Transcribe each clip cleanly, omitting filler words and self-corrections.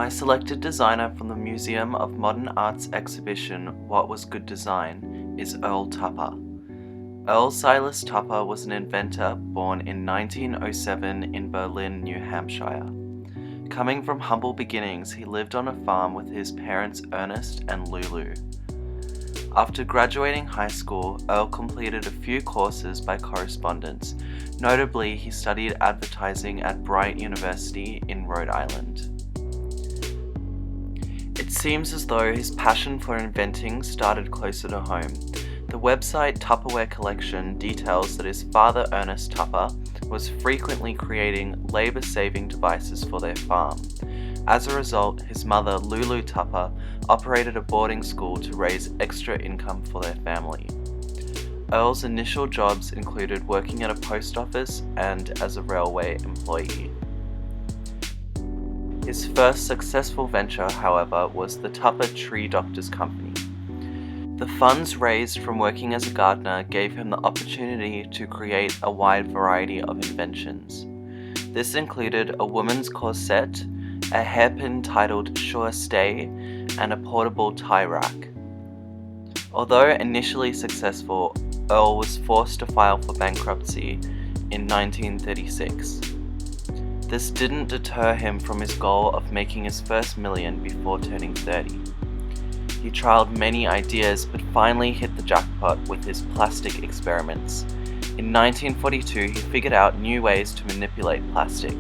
My selected designer from the Museum of Modern Art's exhibition What Was Good Design is Earl Tupper. Earl Silas Tupper was an inventor born in 1907 in Berlin, New Hampshire. Coming from humble beginnings, he lived on a farm with his parents Ernest and Lulu. After graduating high school, Earl completed a few courses by correspondence. Notably, he studied advertising at Bright University in Rhode Island. It seems as though his passion for inventing started closer to home. The website Tupperware Collection details that his father Ernest Tupper was frequently creating labor-saving devices for their farm. As a result, his mother Lulu Tupper operated a boarding school to raise extra income for their family. Earl's initial jobs included working at a post office and as a railway employee. His first successful venture, however, was the Tupper Tree Doctors Company. The funds raised from working as a gardener gave him the opportunity to create a wide variety of inventions. This included a woman's corset, a hairpin titled Sure Stay, and a portable tie rack. Although initially successful, Earl was forced to file for bankruptcy in 1936. This didn't deter him from his goal of making his first million before turning 30. He trialed many ideas but finally hit the jackpot with his plastic experiments. In 1942, he figured out new ways to manipulate plastic.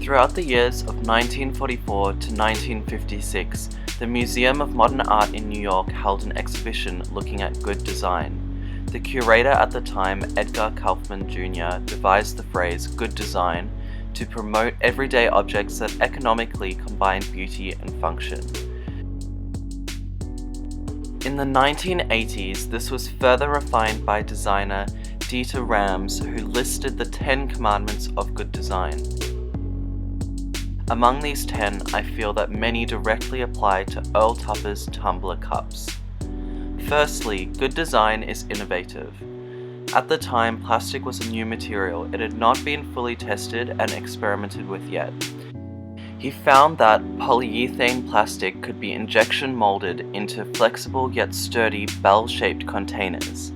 Throughout the years of 1944 to 1956, the Museum of Modern Art in New York held an exhibition looking at good design. The curator at the time, Edgar Kaufman Jr., devised the phrase "good design" to promote everyday objects that economically combine beauty and function. In the 1980s, this was further refined by designer Dieter Rams, who listed the 10 commandments of good design. Among these 10, I feel that many directly apply to Earl Tupper's tumbler cups. Firstly, good design is innovative. At the time, plastic was a new material. It had not been fully tested and experimented with yet. He found that polyurethane plastic could be injection molded into flexible yet sturdy bell-shaped containers.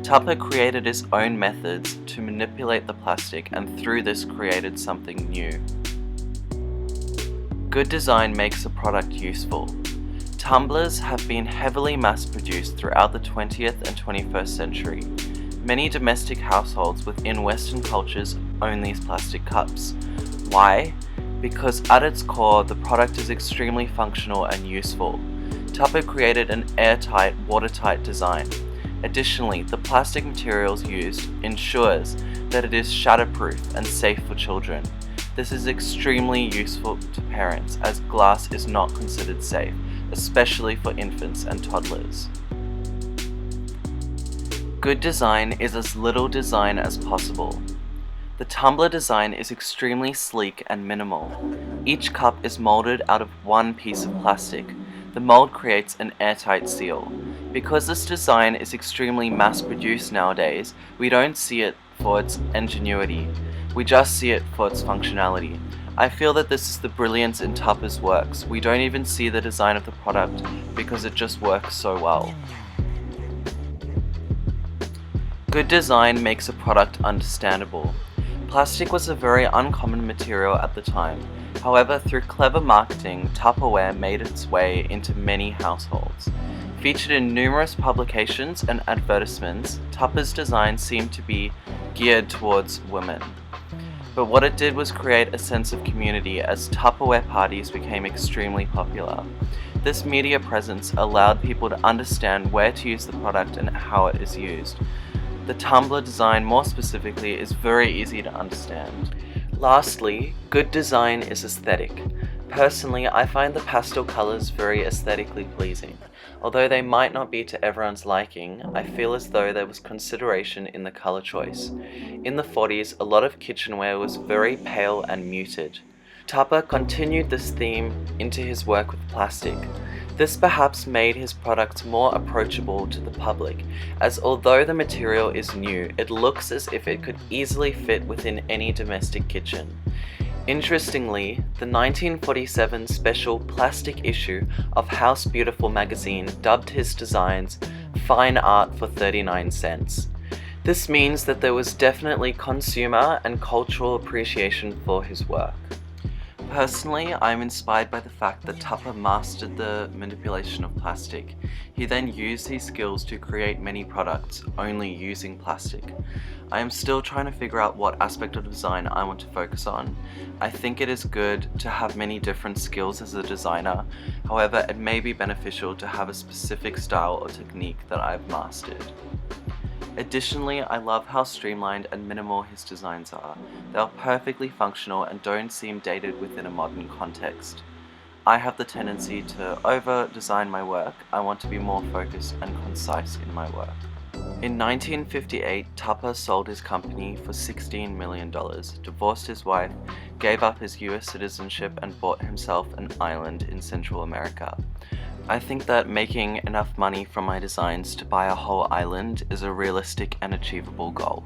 Tupper created his own methods to manipulate the plastic and through this created something new. Good design makes a product useful. Tumblers have been heavily mass-produced throughout the 20th and 21st century. Many domestic households within Western cultures own these plastic cups. Why? Because at its core, the product is extremely functional and useful. Tupper created an airtight, watertight design. Additionally, the plastic materials used ensures that it is shatterproof and safe for children. This is extremely useful to parents as glass is not considered safe, especially for infants and toddlers. Good design is as little design as possible. The tumbler design is extremely sleek and minimal. Each cup is molded out of one piece of plastic. The mold creates an airtight seal. Because this design is extremely mass-produced nowadays, we don't see it for its ingenuity. We just see it for its functionality. I feel that this is the brilliance in Tupper's works. We don't even see the design of the product because it just works so well. Good design makes a product understandable. Plastic was a very uncommon material at the time. However, through clever marketing, Tupperware made its way into many households. Featured in numerous publications and advertisements, Tupper's design seemed to be geared towards women. But what it did was create a sense of community as Tupperware parties became extremely popular. This media presence allowed people to understand where to use the product and how it is used. The tumbler design, more specifically, is very easy to understand. Lastly, good design is aesthetic. Personally, I find the pastel colors very aesthetically pleasing. Although they might not be to everyone's liking, I feel as though there was consideration in the color choice. In the 40s, a lot of kitchenware was very pale and muted. Tupper continued this theme into his work with plastic. This perhaps made his product more approachable to the public, as although the material is new, it looks as if it could easily fit within any domestic kitchen. Interestingly, the 1947 special plastic issue of House Beautiful magazine dubbed his designs fine art for 39 cents. This means that there was definitely consumer and cultural appreciation for his work. Personally, I'm inspired by the fact that Tupper mastered the manipulation of plastic. He then used these skills to create many products, only using plastic. I am still trying to figure out what aspect of design I want to focus on. I think it is good to have many different skills as a designer, however it may be beneficial to have a specific style or technique that I've mastered. Additionally, I love how streamlined and minimal his designs are. They are perfectly functional and don't seem dated within a modern context. I have the tendency to over-design my work. I want to be more focused and concise in my work. In 1958, Tupper sold his company for $16 million, divorced his wife, gave up his US citizenship and bought himself an island in Central America. I think that making enough money from my designs to buy a whole island is a realistic and achievable goal.